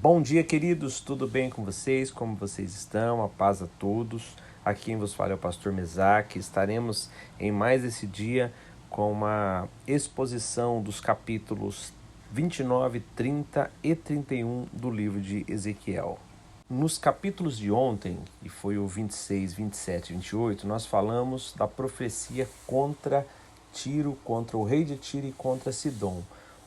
Bom dia, queridos, tudo bem com vocês? Como vocês estão? A paz a todos. Aqui quem vos fala é o pastor Mesaque. Estaremos em mais esse dia com uma exposição dos capítulos 29, 30 e 31 do livro de Ezequiel. Nos capítulos de ontem, que foi o 26, 27 e 28, nós falamos da profecia contra Tiro, contra o rei de Tiro e contra Sidom.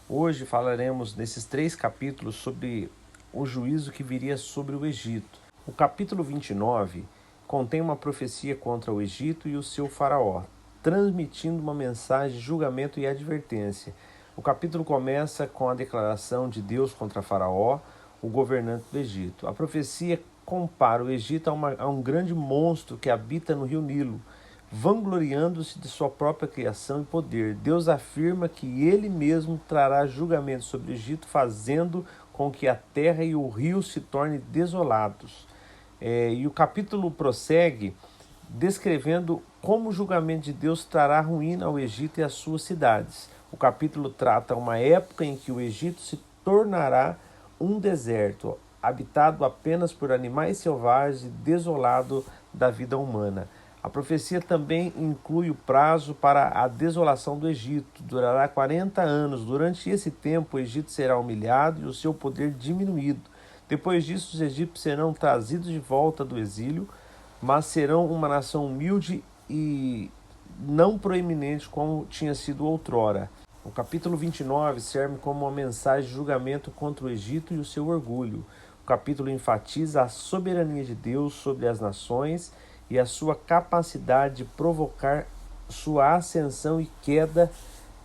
Hoje falaremos nesses 3 capítulos sobre o juízo que viria sobre o Egito. O capítulo 29 contém uma profecia contra o Egito e o seu faraó, transmitindo uma mensagem de julgamento e advertência. O capítulo começa com a declaração de Deus contra Faraó, o governante do Egito. A profecia compara o Egito a um grande monstro que habita no rio Nilo, vangloriando-se de sua própria criação e poder. Deus afirma que ele mesmo trará julgamento sobre o Egito, fazendo com que a terra e o rio se tornem desolados. E o capítulo prossegue descrevendo como o julgamento de Deus trará ruína ao Egito e às suas cidades. O capítulo trata uma época em que o Egito se tornará um deserto, habitado apenas por animais selvagens e desolado da vida humana. A profecia também inclui o prazo para a desolação do Egito. Durará 40 anos. Durante esse tempo, o Egito será humilhado e o seu poder diminuído. Depois disso, os egípcios serão trazidos de volta do exílio, mas serão uma nação humilde e não proeminente como tinha sido outrora. O capítulo 29 serve como uma mensagem de julgamento contra o Egito e o seu orgulho. O capítulo enfatiza a soberania de Deus sobre as nações e a sua capacidade de provocar sua ascensão e queda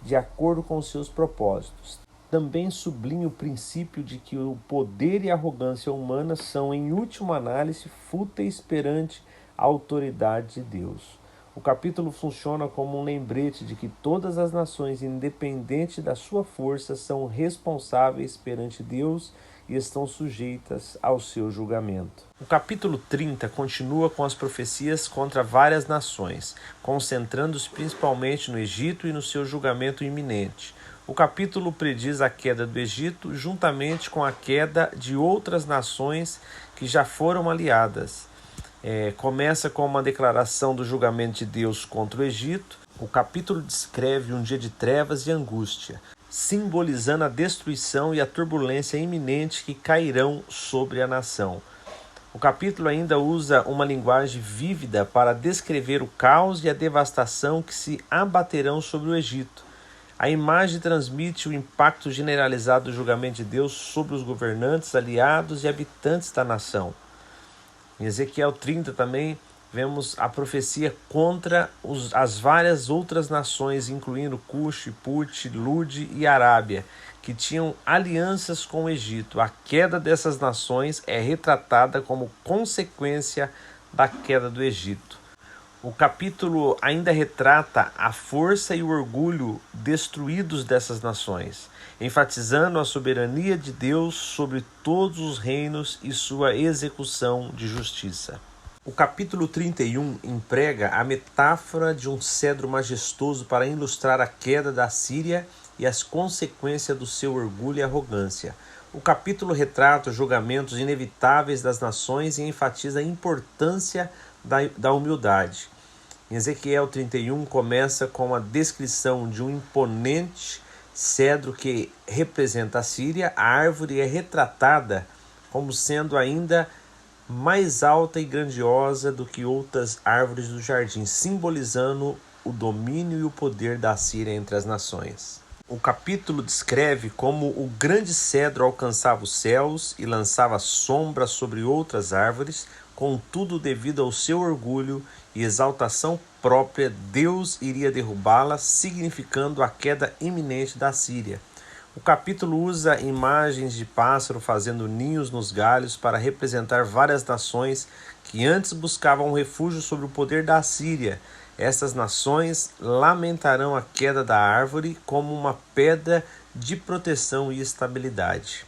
de acordo com seus propósitos. Também sublinha o princípio de que o poder e a arrogância humana são, em última análise, fúteis perante a autoridade de Deus. O capítulo funciona como um lembrete de que todas as nações, independente da sua força, são responsáveis perante Deus e estão sujeitas ao seu julgamento. O capítulo 30 continua com as profecias contra várias nações, concentrando-se principalmente no Egito e no seu julgamento iminente. O capítulo prediz a queda do Egito juntamente com a queda de outras nações que já foram aliadas. Começa com uma declaração do julgamento de Deus contra o Egito. O capítulo descreve um dia de trevas e angústia, simbolizando a destruição e a turbulência iminente que cairão sobre a nação. O capítulo ainda usa uma linguagem vívida para descrever o caos e a devastação que se abaterão sobre o Egito. A imagem transmite o impacto generalizado do julgamento de Deus sobre os governantes, aliados e habitantes da nação. Em Ezequiel 30 também vemos a profecia contra as várias outras nações, incluindo Cush, Put, Lud e Arábia, que tinham alianças com o Egito. A queda dessas nações é retratada como consequência da queda do Egito. O capítulo ainda retrata a força e o orgulho destruídos dessas nações, enfatizando a soberania de Deus sobre todos os reinos e sua execução de justiça. O capítulo 31 emprega a metáfora de um cedro majestoso para ilustrar a queda da Síria e as consequências do seu orgulho e arrogância. O capítulo retrata os julgamentos inevitáveis das nações e enfatiza a importância da humildade. Em Ezequiel 31 começa com a descrição de um imponente cedro que representa a Síria. A árvore é retratada como sendo ainda mais alta e grandiosa do que outras árvores do jardim, simbolizando o domínio e o poder da Síria entre as nações. O capítulo descreve como o grande cedro alcançava os céus e lançava sombra sobre outras árvores, contudo, devido ao seu orgulho e exaltação própria, Deus iria derrubá-la, significando a queda iminente da Síria. O capítulo usa imagens de pássaro fazendo ninhos nos galhos para representar várias nações que antes buscavam refúgio sob o poder da Assíria. Essas nações lamentarão a queda da árvore como uma pedra de proteção e estabilidade.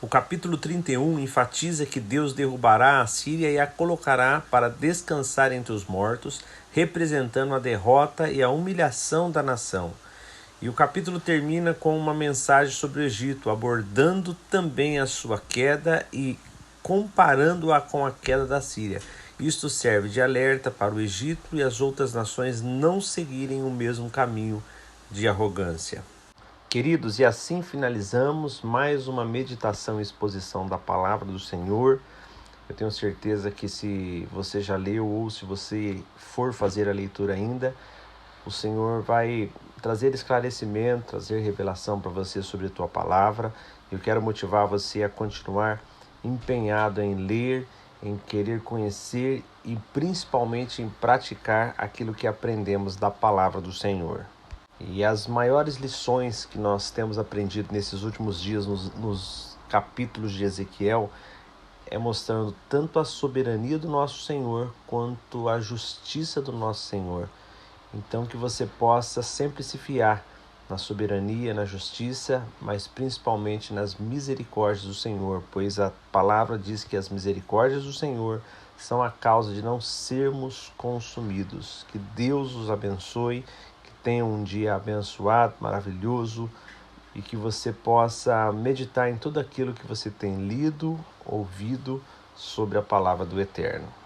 O capítulo 31 enfatiza que Deus derrubará a Síria e a colocará para descansar entre os mortos, representando a derrota e a humilhação da nação. E o capítulo termina com uma mensagem sobre o Egito, abordando também a sua queda e comparando-a com a queda da Síria. Isto serve de alerta para o Egito e as outras nações não seguirem o mesmo caminho de arrogância. Queridos, e assim finalizamos mais uma meditação e exposição da palavra do Senhor. Eu tenho certeza que se você já leu ou se você for fazer a leitura ainda, o Senhor vai trazer esclarecimento, trazer revelação para você sobre a tua palavra. Eu quero motivar você a continuar empenhado em ler, em querer conhecer e principalmente em praticar aquilo que aprendemos da palavra do Senhor. E as maiores lições que nós temos aprendido nesses últimos dias nos capítulos de Ezequiel é mostrando tanto a soberania do nosso Senhor quanto a justiça do nosso Senhor. Então que você possa sempre se fiar na soberania, na justiça, mas principalmente nas misericórdias do Senhor, pois a palavra diz que as misericórdias do Senhor são a causa de não sermos consumidos. Que Deus os abençoe, que tenha um dia abençoado, maravilhoso, e que você possa meditar em tudo aquilo que você tem lido, ouvido sobre a palavra do Eterno.